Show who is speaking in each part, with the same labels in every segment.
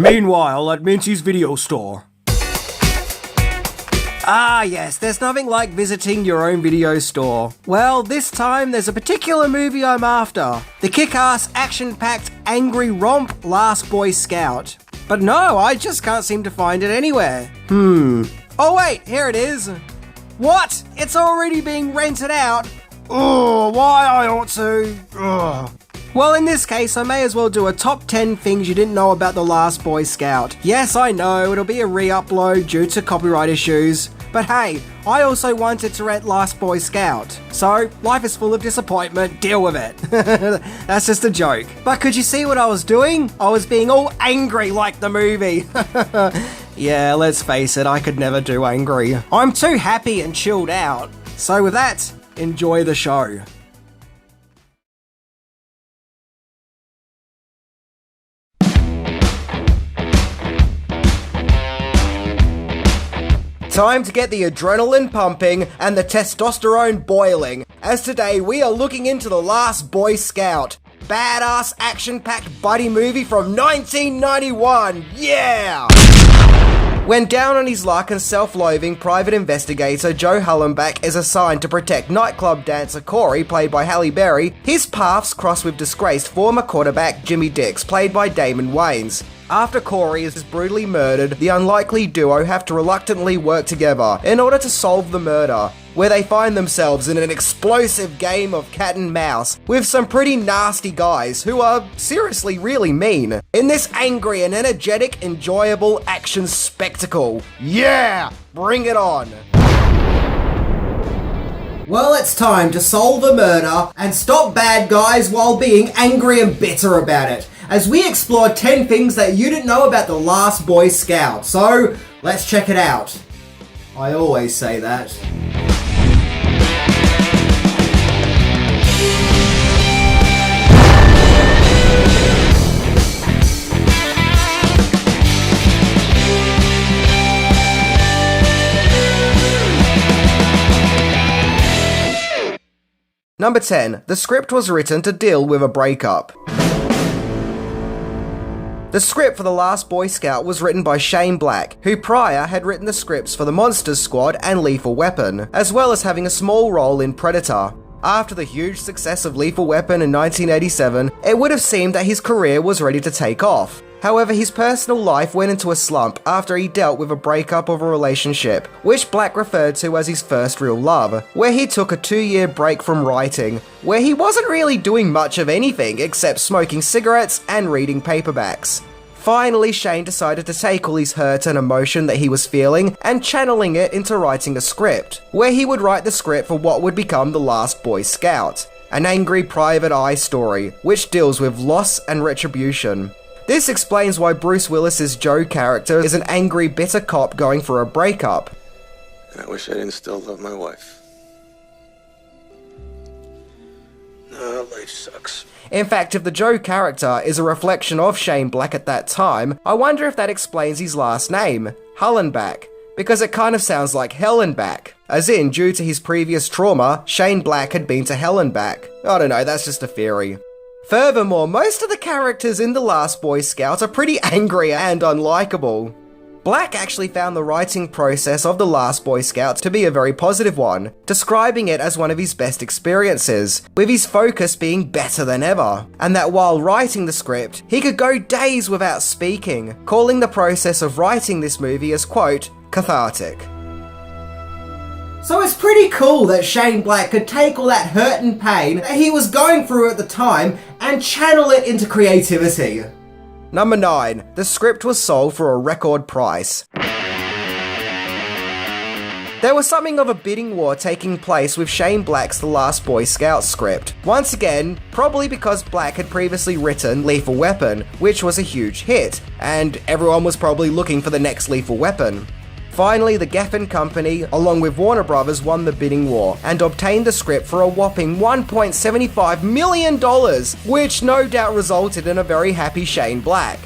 Speaker 1: Meanwhile, at Mincy's video store. Ah yes, there's nothing like visiting your own video store. Well, this time there's a particular movie I'm after. The kick-ass, action-packed, angry romp Last Boy Scout. But no, I just can't seem to find it anywhere. Oh wait, here it is. What? It's already being rented out? Ugh, why I ought to? Ugh. Well, in this case, I may as well do a top 10 things you didn't know about The Last Boy Scout. Yes, I know, it'll be a re-upload due to copyright issues. But hey, I also wanted to rent Last Boy Scout. So, life is full of disappointment, deal with it. That's just a joke. But could you see what I was doing? I was being all angry like the movie. Yeah, let's face it, I could never do angry. I'm too happy and chilled out. So with that, enjoy the show. Time to get the adrenaline pumping and the testosterone boiling, as today we are looking into The Last Boy Scout. Badass action-packed buddy movie from 1991, yeah! When down on his luck and self-loathing private investigator Joe Hallenbach is assigned to protect nightclub dancer Corey, played by Halle Berry, his paths cross with disgraced former quarterback Jimmy Dix, played by Damon Wayans. After Corey is brutally murdered, the unlikely duo have to reluctantly work together in order to solve the murder, where they find themselves in an explosive game of cat and mouse with some pretty nasty guys who are seriously really mean in this angry and energetic, enjoyable action spectacle. Yeah! Bring it on! Well, it's time to solve a murder and stop bad guys while being angry and bitter about it, as we explore 10 things that you didn't know about The Last Boy Scout. So, let's check it out. I always say that. Number 10. The script was written to deal with a breakup. The script for The Last Boy Scout was written by Shane Black, who prior had written the scripts for The Monsters Squad and Lethal Weapon, as well as having a small role in Predator. After the huge success of Lethal Weapon in 1987, it would have seemed that his career was ready to take off. However, his personal life went into a slump after he dealt with a breakup of a relationship, which Black referred to as his first real love, where he took a 2-year break from writing, where he wasn't really doing much of anything except smoking cigarettes and reading paperbacks. Finally, Shane decided to take all his hurt and emotion that he was feeling and channeling it into writing a script, where he would write the script for what would become The Last Boy Scout, an angry private eye story, which deals with loss and retribution. This explains why Bruce Willis's Joe character is an angry, bitter cop going for a breakup.
Speaker 2: And I wish I didn't still love my wife. No, life sucks.
Speaker 1: In fact, if the Joe character is a reflection of Shane Black at that time, I wonder if that explains his last name, Hallenbach, because it kind of sounds like Hellenbach, as in, due to his previous trauma, Shane Black had been to Hellenbach. I don't know, that's just a theory. Furthermore, most of the characters in The Last Boy Scout are pretty angry and unlikable. Black actually found the writing process of The Last Boy Scout to be a very positive one, describing it as one of his best experiences, with his focus being better than ever, and that while writing the script, he could go days without speaking, calling the process of writing this movie as, quote, cathartic. So it's pretty cool that Shane Black could take all that hurt and pain that he was going through at the time and channel it into creativity. Number 9. The script was sold for a record price. There was something of a bidding war taking place with Shane Black's The Last Boy Scout script. Once again, probably because Black had previously written Lethal Weapon, which was a huge hit, and everyone was probably looking for the next Lethal Weapon. Finally, the Geffen Company, along with Warner Brothers, won the bidding war and obtained the script for a whopping $1.75 million, which no doubt resulted in a very happy Shane Black.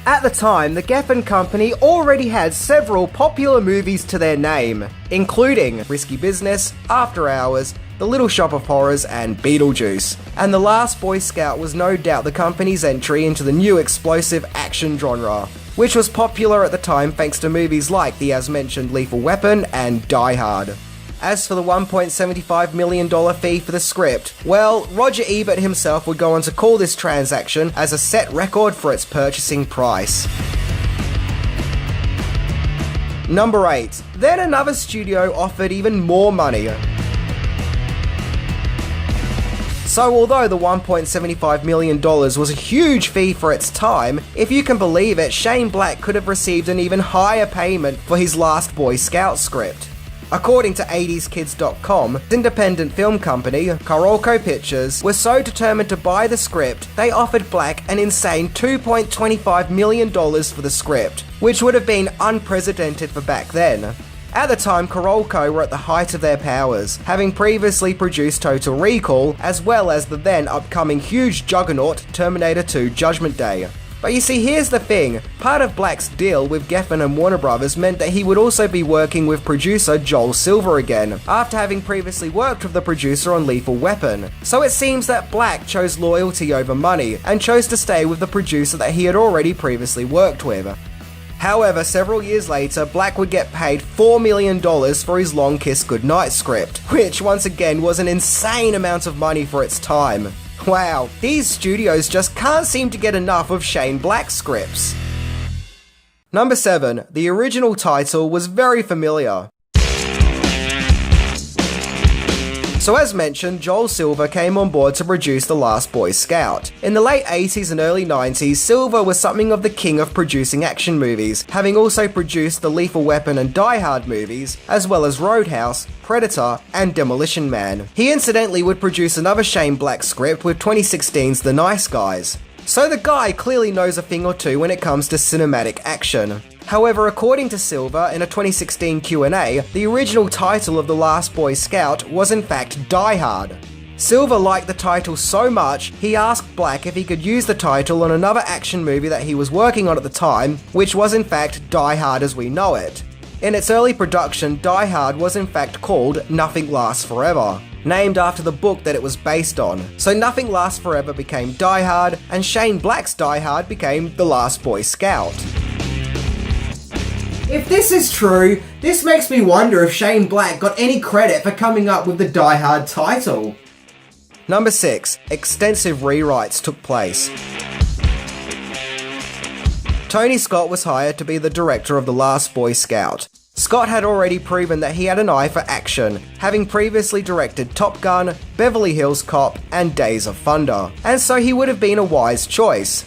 Speaker 1: At the time, the Geffen Company already had several popular movies to their name, including Risky Business, After Hours, The Little Shop of Horrors, and Beetlejuice. And The Last Boy Scout was no doubt the company's entry into the new explosive action genre, which was popular at the time thanks to movies like the as mentioned Lethal Weapon and Die Hard. As for the $1.75 million fee for the script, well, Roger Ebert himself would go on to call this transaction as a set record for its purchasing price. Number 8. Then another studio offered even more money. So although the $1.75 million was a huge fee for its time, if you can believe it, Shane Black could have received an even higher payment for his Last Boy Scout script. According to 80skids.com, independent film company, Carolco Pictures, was so determined to buy the script, they offered Black an insane $2.25 million for the script, which would have been unprecedented for back then. At the time, Carolco were at the height of their powers, having previously produced Total Recall, as well as the then upcoming huge juggernaut Terminator 2 Judgment Day. But you see, here's the thing, part of Black's deal with Geffen and Warner Brothers meant that he would also be working with producer Joel Silver again, after having previously worked with the producer on Lethal Weapon. So it seems that Black chose loyalty over money, and chose to stay with the producer that he had already previously worked with. However, several years later, Black would get paid $4 million for his Long Kiss Goodnight script, which once again was an insane amount of money for its time. Wow, these studios just can't seem to get enough of Shane Black's scripts. Number 7. The original title was very familiar. So as mentioned, Joel Silver came on board to produce The Last Boy Scout. In the late 80s and early 90s, Silver was something of the king of producing action movies, having also produced the Lethal Weapon and Die Hard movies, as well as Roadhouse, Predator, and Demolition Man. He incidentally would produce another Shane Black script with 2016's The Nice Guys. So the guy clearly knows a thing or two when it comes to cinematic action. However, according to Silver, in a 2016 Q&A, the original title of The Last Boy Scout was in fact Die Hard. Silver liked the title so much, he asked Black if he could use the title on another action movie that he was working on at the time, which was in fact Die Hard as we know it. In its early production, Die Hard was in fact called Nothing Lasts Forever, named after the book that it was based on. So Nothing Lasts Forever became Die Hard, and Shane Black's Die Hard became The Last Boy Scout. If this is true, this makes me wonder if Shane Black got any credit for coming up with the Die Hard title. Number 6. Extensive rewrites took place. Tony Scott was hired to be the director of The Last Boy Scout. Scott had already proven that he had an eye for action, having previously directed Top Gun, Beverly Hills Cop, and Days of Thunder, and so he would have been a wise choice.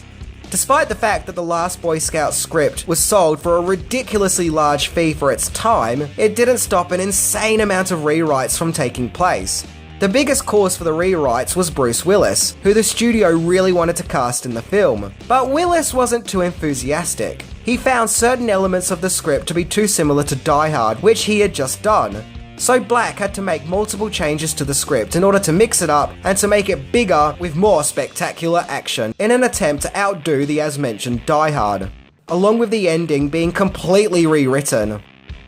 Speaker 1: Despite the fact that The Last Boy Scout script was sold for a ridiculously large fee for its time, it didn't stop an insane amount of rewrites from taking place. The biggest cause for the rewrites was Bruce Willis, who the studio really wanted to cast in the film. But Willis wasn't too enthusiastic. He found certain elements of the script to be too similar to Die Hard, which he had just done. So Black had to make multiple changes to the script in order to mix it up and to make it bigger with more spectacular action in an attempt to outdo the as mentioned Die Hard, along with the ending being completely rewritten.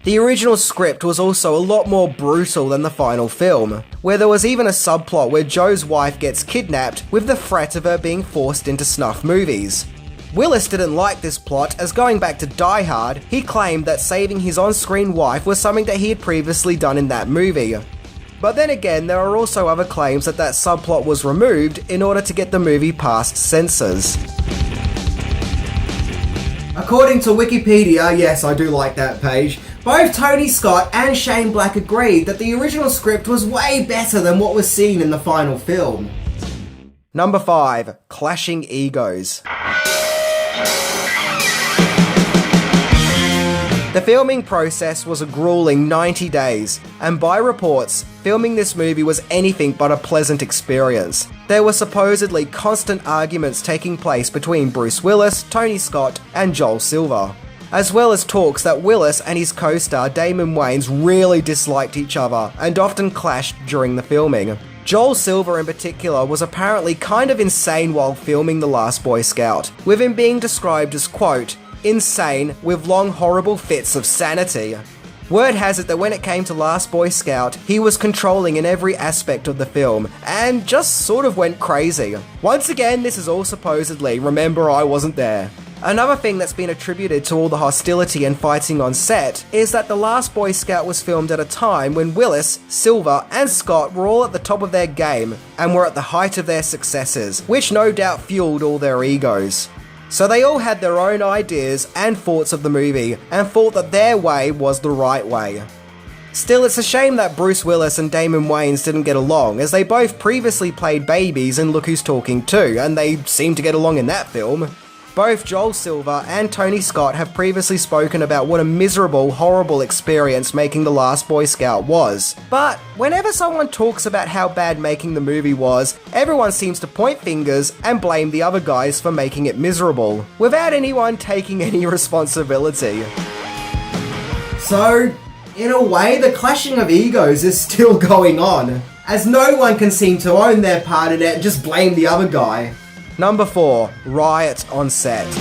Speaker 1: The original script was also a lot more brutal than the final film, where there was even a subplot where Joe's wife gets kidnapped with the threat of her being forced into snuff movies. Willis didn't like this plot, as going back to Die Hard, he claimed that saving his on-screen wife was something that he had previously done in that movie. But then again, there are also other claims that that subplot was removed in order to get the movie past censors. According to Wikipedia, yes, I do like that page, both Tony Scott and Shane Black agreed that the original script was way better than what was seen in the final film. Number 5. Clashing egos. The filming process was a grueling 90 days, and by reports, filming this movie was anything but a pleasant experience. There were supposedly constant arguments taking place between Bruce Willis, Tony Scott, and Joel Silver, as well as talks that Willis and his co-star Damon Wayans really disliked each other and often clashed during the filming. Joel Silver in particular was apparently kind of insane while filming The Last Boy Scout, with him being described as, quote, insane with long horrible fits of sanity. Word has it that when it came to Last Boy Scout, he was controlling in every aspect of the film, and just sort of went crazy. Once again, this is all supposedly, remember I wasn't there. Another thing that's been attributed to all the hostility and fighting on set is that The Last Boy Scout was filmed at a time when Willis, Silver, and Scott were all at the top of their game and were at the height of their successes, which no doubt fueled all their egos. So they all had their own ideas and thoughts of the movie, and thought that their way was the right way. Still, it's a shame that Bruce Willis and Damon Wayans didn't get along, as they both previously played babies in Look Who's Talking 2, and they seemed to get along in that film. Both Joel Silver and Tony Scott have previously spoken about what a miserable, horrible experience making The Last Boy Scout was. But whenever someone talks about how bad making the movie was, everyone seems to point fingers and blame the other guys for making it miserable, without anyone taking any responsibility. So, in a way, the clashing of egos is still going on, as no one can seem to own their part in it and just blame the other guy. Number 4. Riot on set.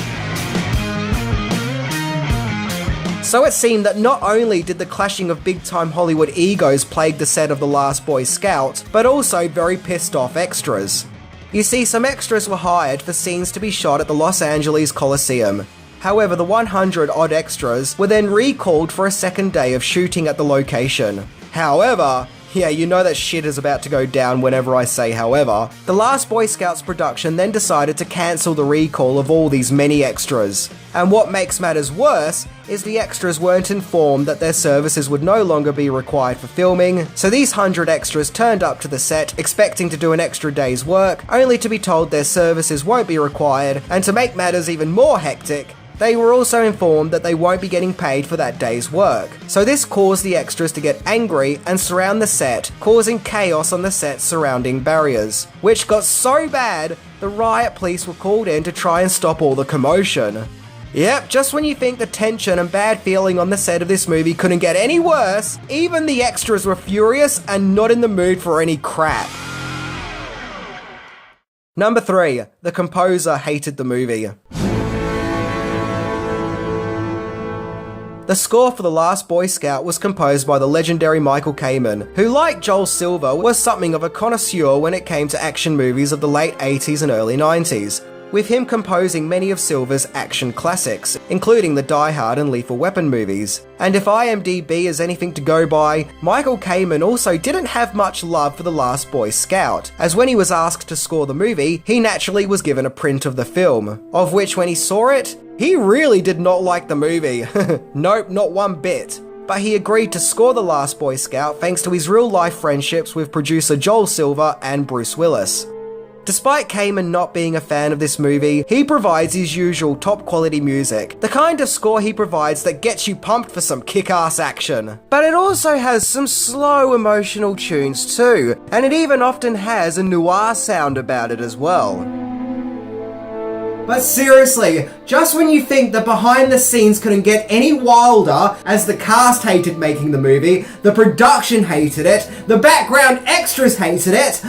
Speaker 1: So it seemed that not only did the clashing of big-time Hollywood egos plague the set of The Last Boy Scout, but also very pissed off extras. You see, some extras were hired for scenes to be shot at the Los Angeles Coliseum. However, the 100 odd extras were then recalled for a second day of shooting at the location. However, yeah, you know that shit is about to go down whenever I say however. The Last Boy Scouts production then decided to cancel the recall of all these many extras. And what makes matters worse is the extras weren't informed that their services would no longer be required for filming, so these 100 extras turned up to the set expecting to do an extra day's work, only to be told their services won't be required, and to make matters even more hectic, they were also informed that they won't be getting paid for that day's work. So this caused the extras to get angry and surround the set, causing chaos on the set's surrounding barriers, which got so bad, the Riot police were called in to try and stop all the commotion. Yep, just when you think the tension and bad feeling on the set of this movie couldn't get any worse, even the extras were furious and not in the mood for any crap. Number 3. The composer hated the movie. The score for The Last Boy Scout was composed by the legendary Michael Kamen, who, like Joel Silver, was something of a connoisseur when it came to action movies of the late 80s and early 90s, with him composing many of Silver's action classics, including the Die Hard and Lethal Weapon movies. And if IMDb is anything to go by, Michael Kamen also didn't have much love for The Last Boy Scout, as when he was asked to score the movie, he naturally was given a print of the film, of which when he saw it, he really did not like the movie. Nope, not one bit. But he agreed to score The Last Boy Scout thanks to his real-life friendships with producer Joel Silver and Bruce Willis. Despite Kamen not being a fan of this movie, he provides his usual top-quality music, the kind of score he provides that gets you pumped for some kick-ass action. But it also has some slow, emotional tunes too, and it even often has a noir sound about it as well. But seriously, just when you think that behind the scenes couldn't get any wilder, as the cast hated making the movie, the production hated it, the background extras hated it,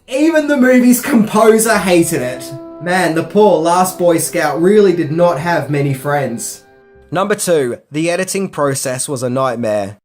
Speaker 1: even the movie's composer hated it. Man, the poor Last Boy Scout really did not have many friends. Number 2. The editing process was a nightmare.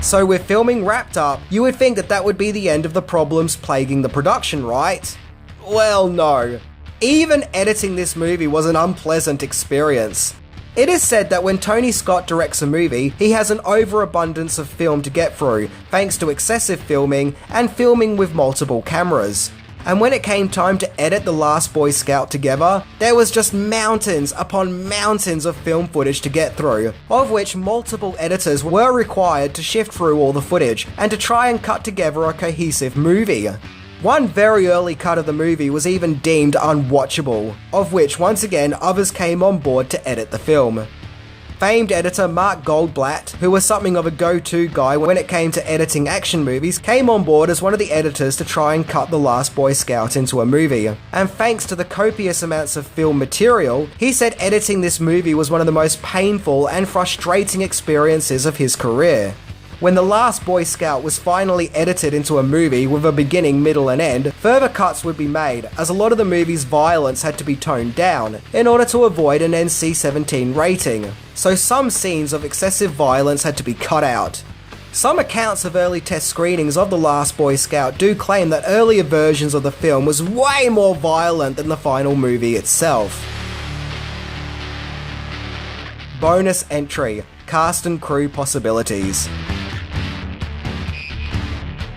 Speaker 1: So with filming wrapped up, you would think that would be the end of the problems plaguing the production, right? Well, no. Even editing this movie was an unpleasant experience. It is said that when Tony Scott directs a movie, he has an overabundance of film to get through, thanks to excessive filming and filming with multiple cameras. And when it came time to edit The Last Boy Scout together, there was just mountains upon mountains of film footage to get through, of which multiple editors were required to shift through all the footage and to try and cut together a cohesive movie. One very early cut of the movie was even deemed unwatchable, of which once again others came on board to edit the film. Famed editor Mark Goldblatt, who was something of a go-to guy when it came to editing action movies, came on board as one of the editors to try and cut The Last Boy Scout into a movie. And thanks to the copious amounts of film material, he said editing this movie was one of the most painful and frustrating experiences of his career. When The Last Boy Scout was finally edited into a movie with a beginning, middle and end, further cuts would be made, as a lot of the movie's violence had to be toned down, in order to avoid an NC-17 rating. So some scenes of excessive violence had to be cut out. Some accounts of early test screenings of The Last Boy Scout do claim that earlier versions of the film was way more violent than the final movie itself. Bonus entry: cast and crew possibilities.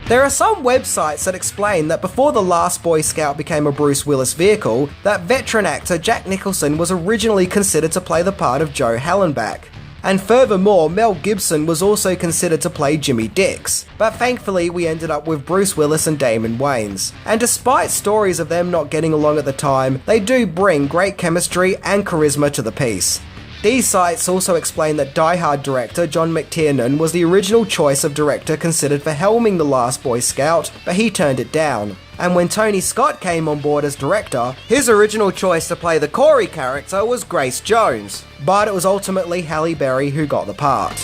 Speaker 1: There are some websites that explain that before The Last Boy Scout became a Bruce Willis vehicle, that veteran actor Jack Nicholson was originally considered to play the part of Joe Hallenbeck. And furthermore, Mel Gibson was also considered to play Jimmy Dix, but thankfully we ended up with Bruce Willis and Damon Wayans. And despite stories of them not getting along at the time, they do bring great chemistry and charisma to the piece. These sites also explain that Die Hard director John McTiernan was the original choice of director considered for helming The Last Boy Scout, but he turned it down. And when Tony Scott came on board as director, his original choice to play the Corey character was Grace Jones, but it was ultimately Halle Berry who got the part.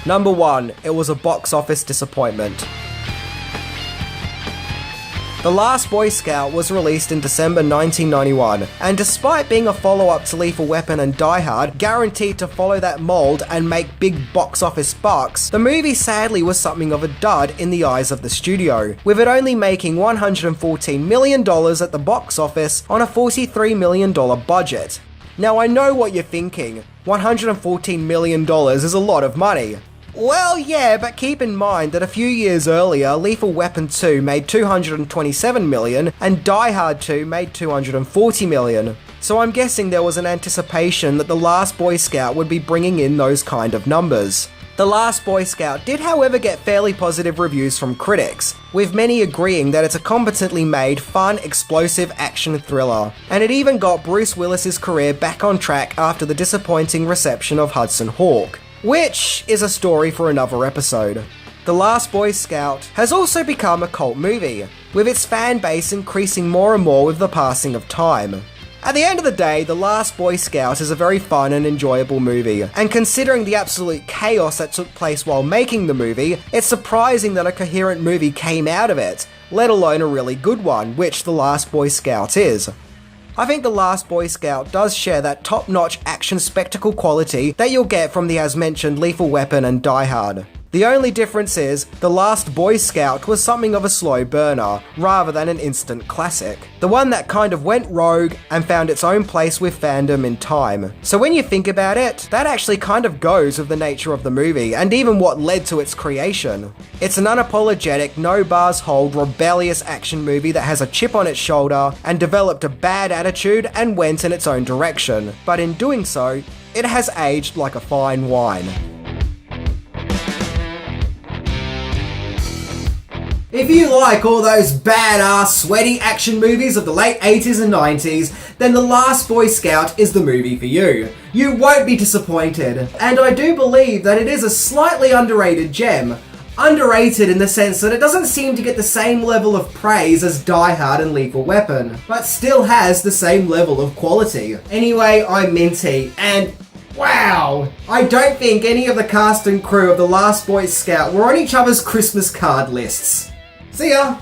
Speaker 1: Number 1, it was a box office disappointment. The Last Boy Scout was released in December 1991, and despite being a follow-up to Lethal Weapon and Die Hard, guaranteed to follow that mold and make big box office bucks, the movie sadly was something of a dud in the eyes of the studio, with it only making $114 million at the box office on a $43 million budget. Now I know what you're thinking, $114 million is a lot of money. Well, yeah, but keep in mind that a few years earlier, Lethal Weapon 2 made $227 million, and Die Hard 2 made $240 million. So I'm guessing there was an anticipation that The Last Boy Scout would be bringing in those kind of numbers. The Last Boy Scout did however get fairly positive reviews from critics, with many agreeing that it's a competently made, fun, explosive action thriller, and it even got Bruce Willis's career back on track after the disappointing reception of Hudson Hawk. Which is a story for another episode. The Last Boy Scout has also become a cult movie, with its fan base increasing more and more with the passing of time. At the end of the day, The Last Boy Scout is a very fun and enjoyable movie, and considering the absolute chaos that took place while making the movie, it's surprising that a coherent movie came out of it, let alone a really good one, which The Last Boy Scout is. I think The Last Boy Scout does share that top-notch action spectacle quality that you'll get from the as mentioned Lethal Weapon and Die Hard. The only difference is, The Last Boy Scout was something of a slow burner, rather than an instant classic. The one that kind of went rogue and found its own place with fandom in time. So when you think about it, that actually kind of goes with the nature of the movie, and even what led to its creation. It's an unapologetic, no bars hold, rebellious action movie that has a chip on its shoulder, and developed a bad attitude and went in its own direction. But in doing so, it has aged like a fine wine. If you like all those badass, sweaty action movies of the late 80s and 90s, then The Last Boy Scout is the movie for you. You won't be disappointed. And I do believe that it is a slightly underrated gem. Underrated in the sense that it doesn't seem to get the same level of praise as Die Hard and Lethal Weapon, but still has the same level of quality. Anyway, I'm Minty, and wow! I don't think any of the cast and crew of The Last Boy Scout were on each other's Christmas card lists. See ya!